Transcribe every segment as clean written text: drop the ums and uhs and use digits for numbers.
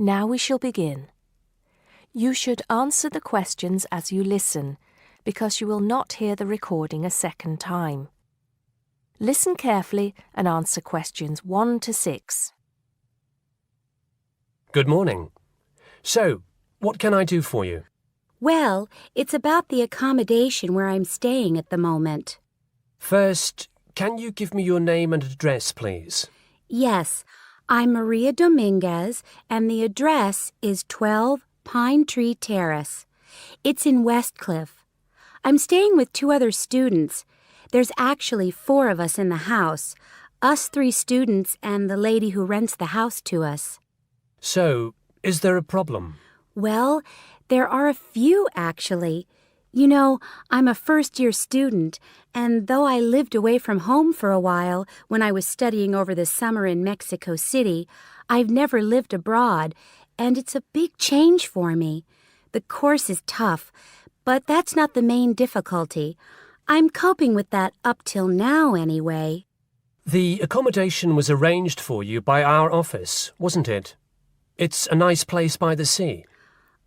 Now we shall begin. You should answer the questions as you listen, because you will not hear the recording a second time. Listen carefully and answer questions 1 to 6. Good morning. So, what can I do for you? Well, it's about the accommodation where I'm staying at the moment. First, can you give me your name and address, please? Yes, I'm Maria Dominguez, and the address is 12 Pine Tree Terrace. It's in Westcliff. I'm staying with 2 other students. There's actually 4 of us in the house, us 3 students and the lady who rents the house to us. So, is there a problem? Well, there are a few, actually. You know, I'm a first-year student, and though I lived away from home for a while when I was studying over the summer in Mexico City, I've never lived abroad, and it's a big change for me. The course is tough, but that's not the main difficulty. I'm coping with that up till now, anyway. The accommodation was arranged for you by our office, wasn't it? It's a nice place by the sea.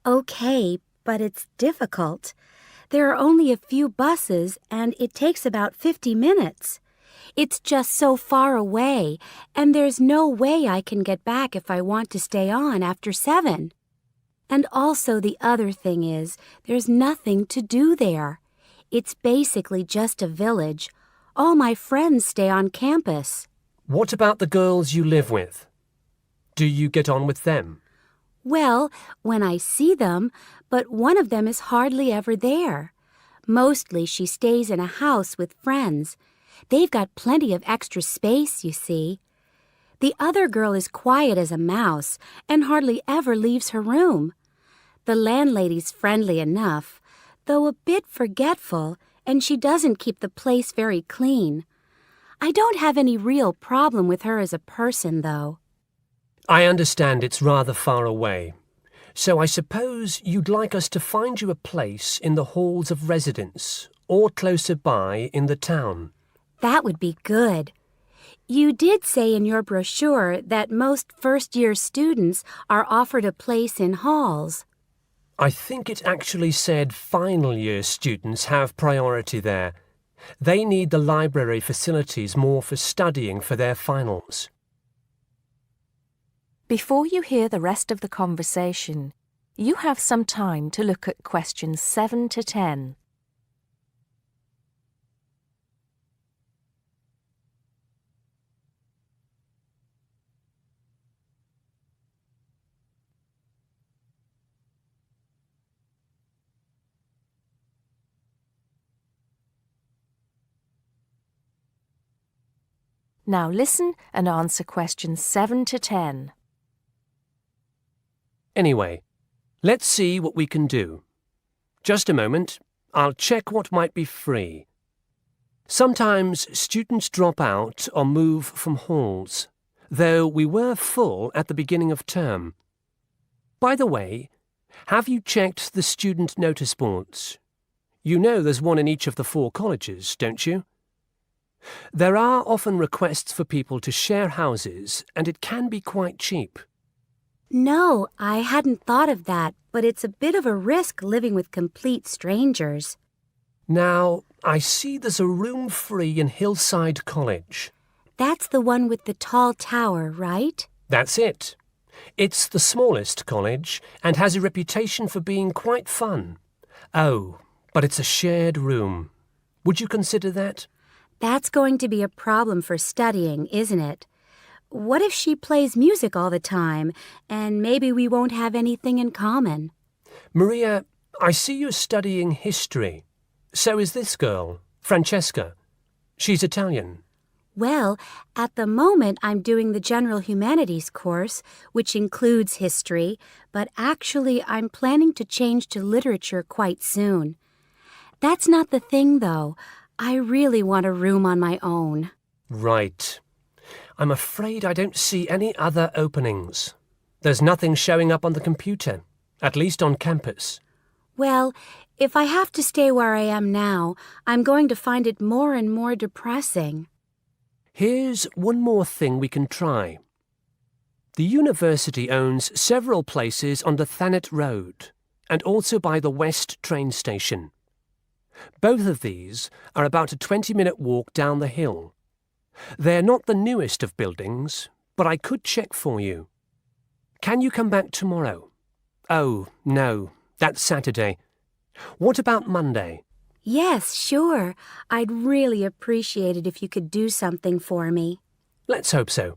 Okay, but it's difficult. There are only a few buses, and it takes about 50 minutes. It's just so far away, and there's no way I can get back if I want to stay on after 7. And also the other thing is, there's nothing to do there. It's basically just a village. All my friends stay on campus. What about the girls you live with? Do you get on with them? Well, when I see them, but one of them is hardly ever there. Mostly she stays in a house with friends. They've got plenty of extra space, you see. The other girl is quiet as a mouse and hardly ever leaves her room. The landlady's friendly enough, though a bit forgetful, and she doesn't keep the place very clean. I don't have any real problem with her as a person, though. I understand it's rather far away, so I suppose you'd like us to find you a place in the halls of residence or closer by in the town. That would be good. You did say in your brochure that most first-year students are offered a place in halls. I think it actually said final year students have priority there. They need the library facilities more for studying for their finals. Before you hear the rest of the conversation, you have some time to look at questions 7 to 10. Now listen and answer questions 7 to 10. Anyway, let's see what we can do. Just a moment, I'll check what might be free. Sometimes students drop out or move from halls, though we were full at the beginning of term. By the way, have you checked the student notice boards? You know there's one in each of the 4 colleges, don't you? There are often requests for people to share houses, and it can be quite cheap. No, I hadn't thought of that, but it's a bit of a risk living with complete strangers. Now, I see there's a room free in Hillside College. That's the one with the tall tower, right? That's it. It's the smallest college and has a reputation for being quite fun. Oh, but it's a shared room. Would you consider that? That's going to be a problem for studying, isn't it? What if she plays music all the time, and maybe we won't have anything in common? Maria, I see you're studying history. So is this girl, Francesca. She's Italian. Well, at the moment I'm doing the General Humanities course, which includes history, but actually I'm planning to change to literature quite soon. That's not the thing, though. I really want a room on my own. Right. I'm afraid I don't see any other openings. There's nothing showing up on the computer, at least on campus. Well, if I have to stay where I am now, I'm going to find it more and more depressing. Here's one more thing we can try. The university owns several places on the Thanet Road and also by the West train station. Both of these are about a 20-minute walk down the hill. They're not the newest of buildings, but I could check for you. Can you come back tomorrow? Oh, no, that's Saturday. What about Monday? Yes, sure. I'd really appreciate it if you could do something for me. Let's hope so.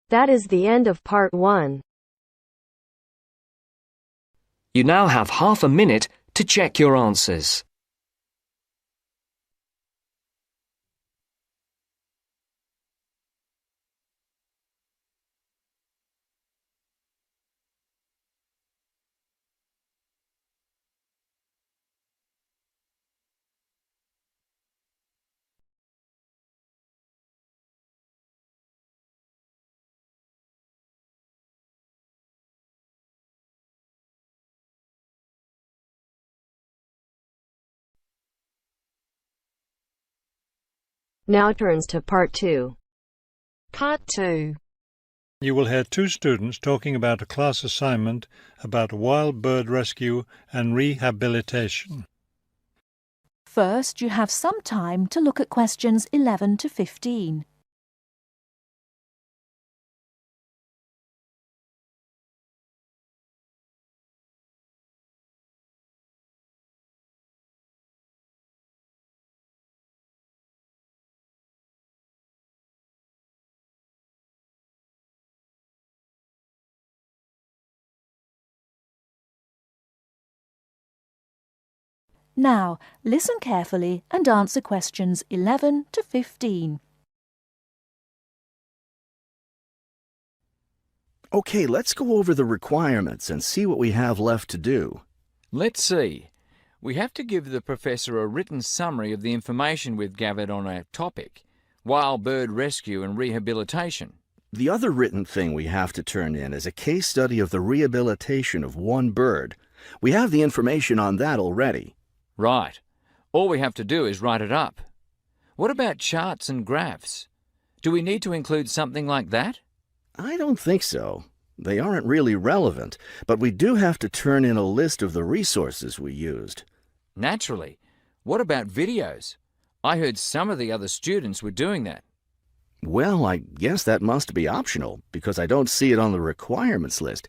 That is the end of part 1. You now have half a minute to check your answers. Now turns to part 2. Part 2. You will hear two students talking about a class assignment about wild bird rescue and rehabilitation. First, you have some time to look at questions 11 to 15. Now, listen carefully and answer questions 11 to 15. Okay, let's go over the requirements and see what we have left to do. Let's see. We have to give the professor a written summary of the information we've gathered on our topic, wild bird rescue and rehabilitation. The other written thing we have to turn in is a case study of the rehabilitation of one bird. We have the information on that already. Right. All we have to do is write it up. What about charts and graphs? Do we need to include something like that? I don't think so. They aren't really relevant, but we do have to turn in a list of the resources we used. Naturally. What about videos? I heard some of the other students were doing that. Well, I guess that must be optional, because I don't see it on the requirements list.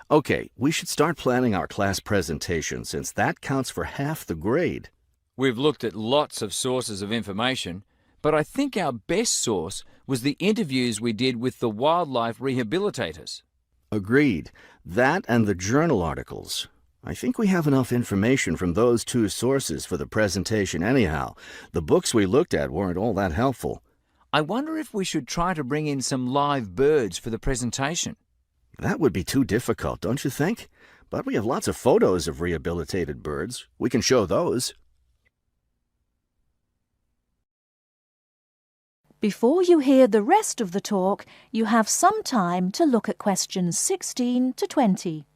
Okay, we should start planning our class presentation, since that counts for half the grade. We've looked at lots of sources of information, but I think our best source was the interviews we did with the wildlife rehabilitators. Agreed. That and the journal articles. I think we have enough information from those two sources for the presentation anyhow. The books we looked at weren't all that helpful. I wonder if we should try to bring in some live birds for the presentation. That would be too difficult, don't you think? But we have lots of photos of rehabilitated birds. We can show those. Before you hear the rest of the talk, you have some time to look at questions 16 to 20.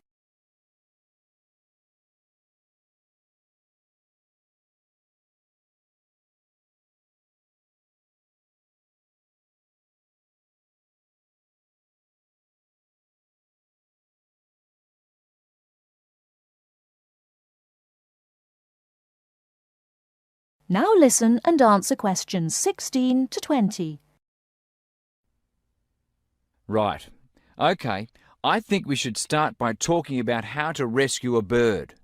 Now listen and answer questions 16 to 20. Right. Okay. I think we should start by talking about how to rescue a bird.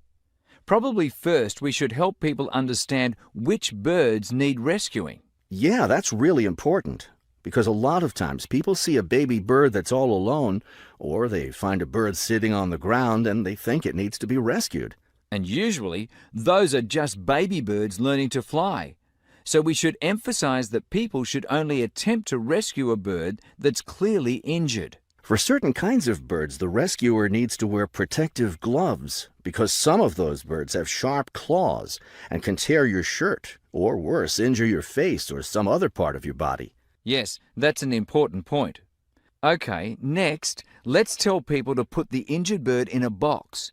Probably first we should help people understand which birds need rescuing. Yeah, that's really important. Because a lot of times people see a baby bird that's all alone, or they find a bird sitting on the ground and they think it needs to be rescued. And usually, those are just baby birds learning to fly. So we should emphasize that people should only attempt to rescue a bird that's clearly injured. For certain kinds of birds, the rescuer needs to wear protective gloves because some of those birds have sharp claws and can tear your shirt, or worse, injure your face or some other part of your body. Yes, that's an important point. Okay, next, let's tell people to put the injured bird in a box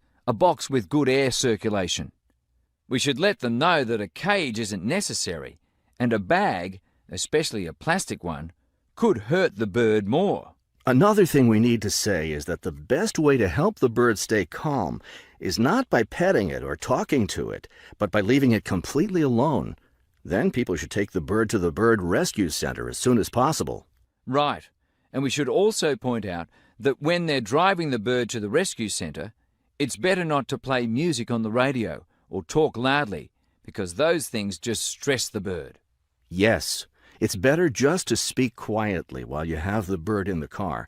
with good air circulation. We should let them know that a cage isn't necessary, and a bag, especially a plastic one, could hurt the bird more. Another thing we need to say is that the best way to help the bird stay calm is not by petting it or talking to it, but by leaving it completely alone. Then people should take the bird to the bird rescue center as soon as possible. Right, and we should also point out that when they're driving the bird to the rescue centre, it's better not to play music on the radio or talk loudly, because those things just stress the bird. Yes, it's better just to speak quietly while you have the bird in the car.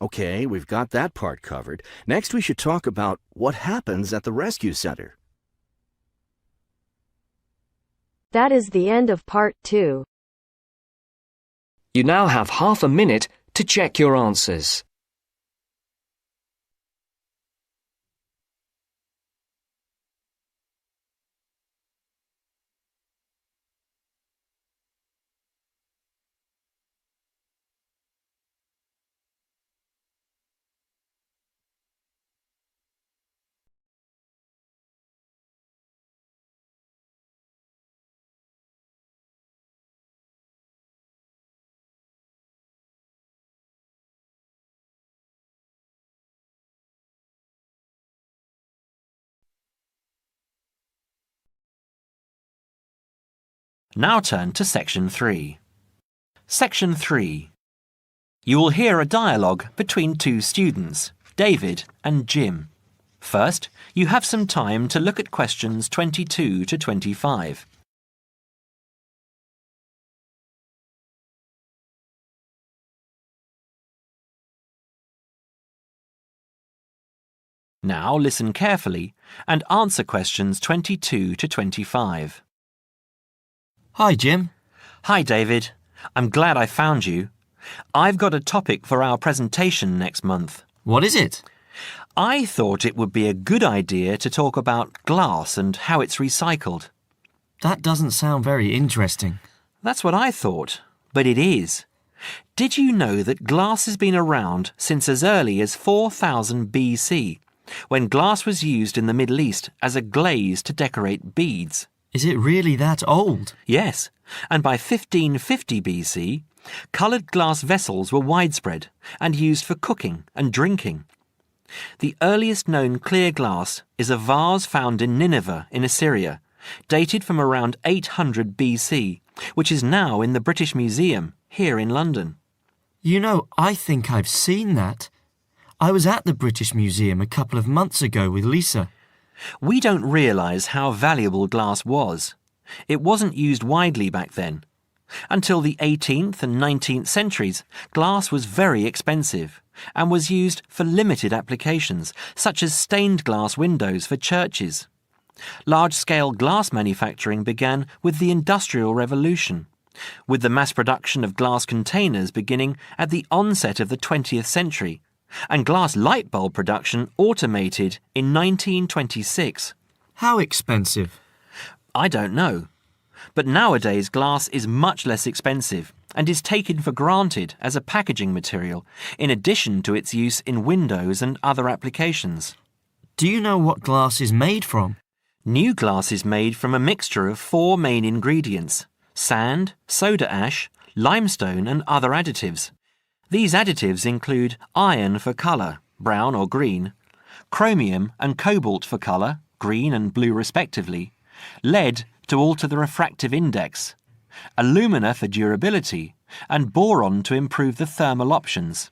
Okay, we've got that part covered. Next, we should talk about what happens at the rescue center. That is the end of part 2. You now have half a minute to check your answers. Now turn to Section 3. Section 3. You will hear a dialogue between two students, David and Jim. First, you have some time to look at questions 22 to 25. Now listen carefully and answer questions 22 to 25. Hi, Jim. Hi, David. I'm glad I found you. I've got a topic for our presentation next month. What is it? I thought it would be a good idea to talk about glass and how it's recycled. That doesn't sound very interesting. That's what I thought, but it is. Did you know that glass has been around since as early as 4000 BC, when glass was used in the Middle East as a glaze to decorate beads? Is it really that old? Yes, and by 1550 BC, coloured glass vessels were widespread and used for cooking and drinking. The earliest known clear glass is a vase found in Nineveh in Assyria, dated from around 800 BC, which is now in the British Museum here in London. You know, I think I've seen that. I was at the British Museum a couple of months ago with Lisa. We don't realise how valuable glass was. It wasn't used widely back then. Until the 18th and 19th centuries, glass was very expensive and was used for limited applications, such as stained glass windows for churches. Large-scale glass manufacturing began with the Industrial Revolution, with the mass production of glass containers beginning at the onset of the 20th century, and glass light bulb production automated in 1926. How expensive? I don't know. But nowadays glass is much less expensive and is taken for granted as a packaging material, in addition to its use in windows and other applications. Do you know what glass is made from? New glass is made from a mixture of 4 main ingredients: sand, soda ash, limestone and other additives. These additives include iron for colour, brown or green, chromium and cobalt for colour, green and blue respectively, lead to alter the refractive index, alumina for durability, and boron to improve the thermal options.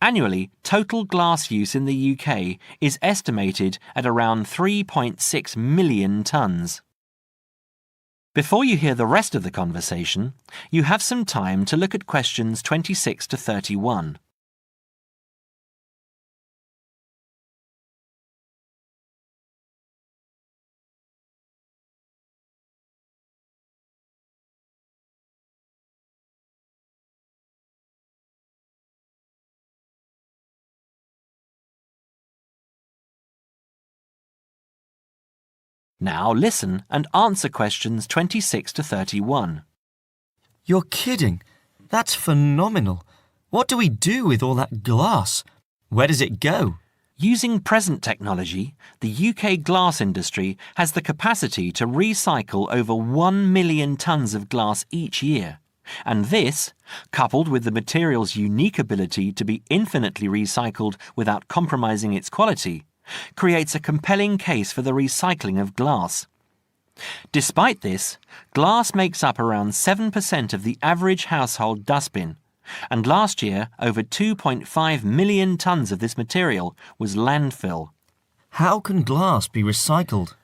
Annually, total glass use in the UK is estimated at around 3.6 million tonnes. Before you hear the rest of the conversation, you have some time to look at questions 26 to 31. Now listen and answer questions 26 to 31. You're kidding. That's phenomenal. What do we do with all that glass? Where does it go? Using present technology, the UK glass industry has the capacity to recycle over 1 million tonnes of glass each year. And this, coupled with the material's unique ability to be infinitely recycled without compromising its quality, creates a compelling case for the recycling of glass. Despite this, glass makes up around 7% of the average household dustbin, and last year over 2.5 million tonnes of this material was landfill. How can glass be recycled?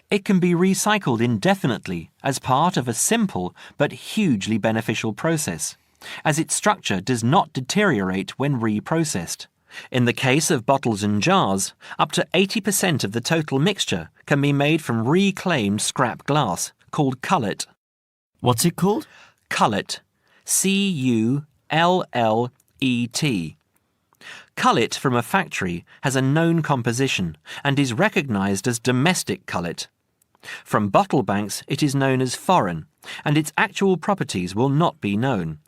It can be recycled indefinitely as part of a simple but hugely beneficial process, as its structure does not deteriorate when reprocessed. In the case of bottles and jars, up to 80% of the total mixture can be made from reclaimed scrap glass, called cullet. What's it called? Cullet. C-U-L-L-E-T. Cullet from a factory has a known composition and is recognised as domestic cullet. From bottle banks it is known as foreign, and its actual properties will not be known.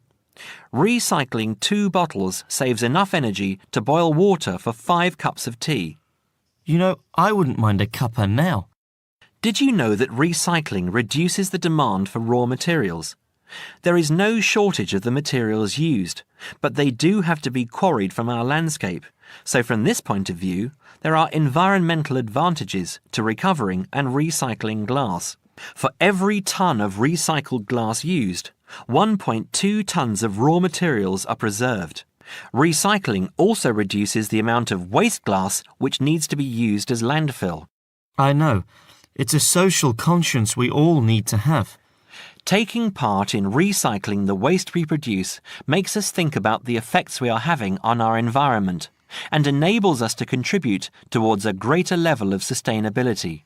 Recycling 2 bottles saves enough energy to boil water for 5 cups of tea. You know, I wouldn't mind a cuppa now. Did you know that recycling reduces the demand for raw materials? There is no shortage of the materials used, but they do have to be quarried from our landscape, so from this point of view, there are environmental advantages to recovering and recycling glass. For every tonne of recycled glass used, 1.2 tonnes of raw materials are preserved. Recycling also reduces the amount of waste glass which needs to be used as landfill. I know. It's a social conscience we all need to have. Taking part in recycling the waste we produce makes us think about the effects we are having on our environment and enables us to contribute towards a greater level of sustainability.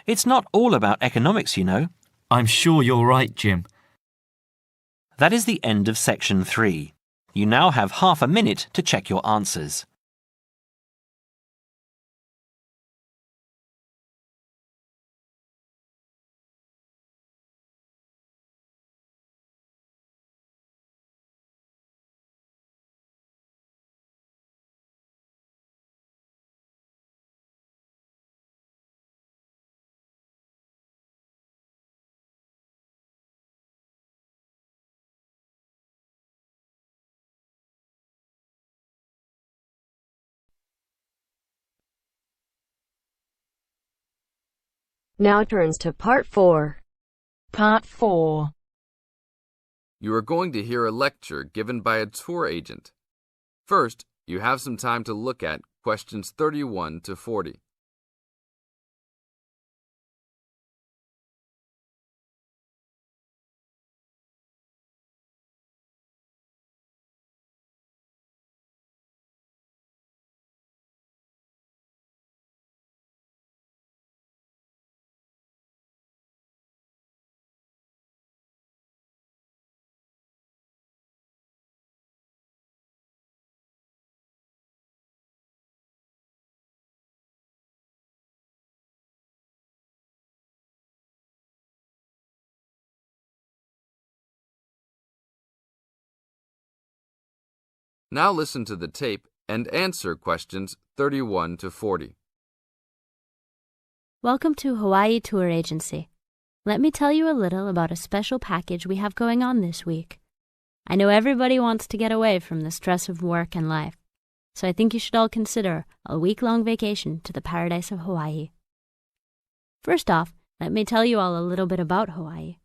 It's not all about economics, you know. I'm sure you're right, Jim. That is the end of section 3. You now have half a minute to check your answers. Now turns to Part 4. Part 4. You are going to hear a lecture given by a tour agent. First, you have some time to look at questions 31 to 40. Now listen to the tape and answer questions 31 to 40. Welcome to Hawaii Tour Agency. Let me tell you a little about a special package we have going on this week. I know everybody wants to get away from the stress of work and life, so I think you should all consider a week-long vacation to the paradise of Hawaii. First off, let me tell you all a little bit about Hawaii.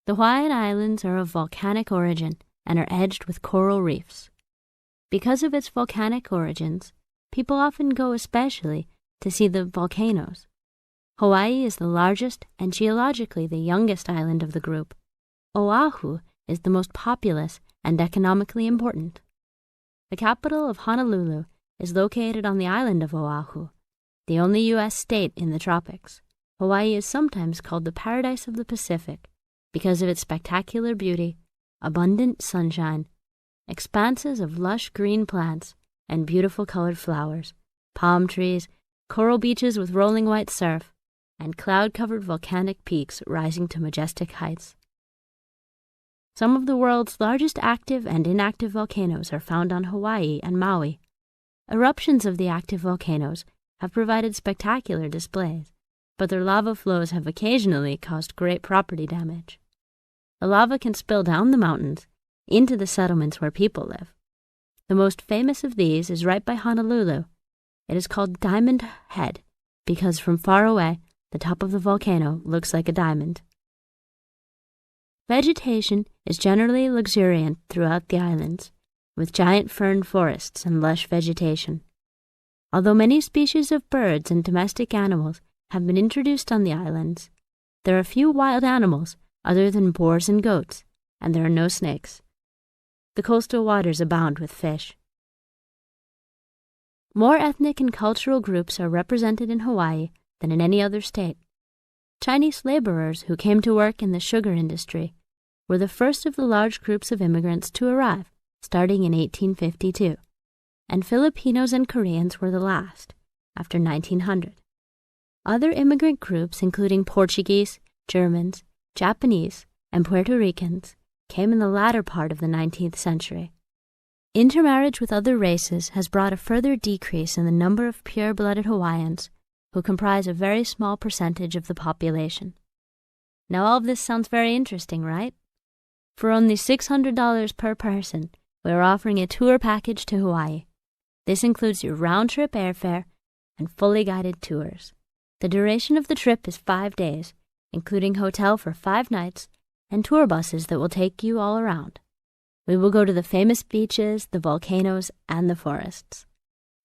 The Hawaiian Islands are of volcanic origin and are edged with coral reefs. Because of its volcanic origins, people often go especially to see the volcanoes. Hawaii is the largest and geologically the youngest island of the group. Oahu is the most populous and economically important. The capital of Honolulu is located on the island of Oahu, the only U.S. state in the tropics. Hawaii is sometimes called the paradise of the Pacific because of its spectacular beauty, abundant sunshine, expanses of lush green plants and beautiful colored flowers, palm trees, coral beaches with rolling white surf, and cloud-covered volcanic peaks rising to majestic heights. Some of the world's largest active and inactive volcanoes are found on Hawaii and Maui. Eruptions of the active volcanoes have provided spectacular displays, but their lava flows have occasionally caused great property damage. The lava can spill down the mountains into the settlements where people live. The most famous of these is right by Honolulu. It is called Diamond Head because from far away, the top of the volcano looks like a diamond. Vegetation is generally luxuriant throughout the islands, with giant fern forests and lush vegetation. Although many species of birds and domestic animals have been introduced on the islands, there are few wild animals other than boars and goats, and there are no snakes. The coastal waters abound with fish. More ethnic and cultural groups are represented in Hawaii than in any other state. Chinese laborers who came to work in the sugar industry were the first of the large groups of immigrants to arrive, starting in 1852, and Filipinos and Koreans were the last, after 1900. Other immigrant groups, including Portuguese, Germans, Japanese, and Puerto Ricans, came in the latter part of the 19th century. Intermarriage with other races has brought a further decrease in the number of pure-blooded Hawaiians, who comprise a very small percentage of the population. Now all of this sounds very interesting, right? For only $600 per person, we are offering a tour package to Hawaii. This includes your round-trip airfare and fully guided tours. The duration of the trip is 5 days, including hotel for 5 nights and tour buses that will take you all around. We will go to the famous beaches, the volcanoes, and the forests.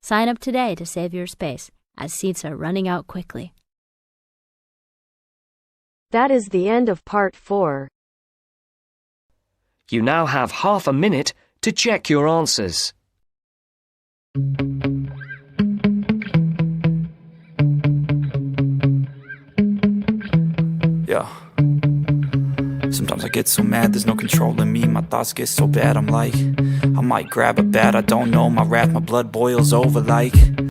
Sign up today to save your space, as seats are running out quickly. That is the end of part 4. You now have half a minute to check your answers. Yeah. Sometimes I get so mad, there's no controlling me. My thoughts get so bad, I'm like, I might grab a bat, I don't know. My wrath, my blood boils over like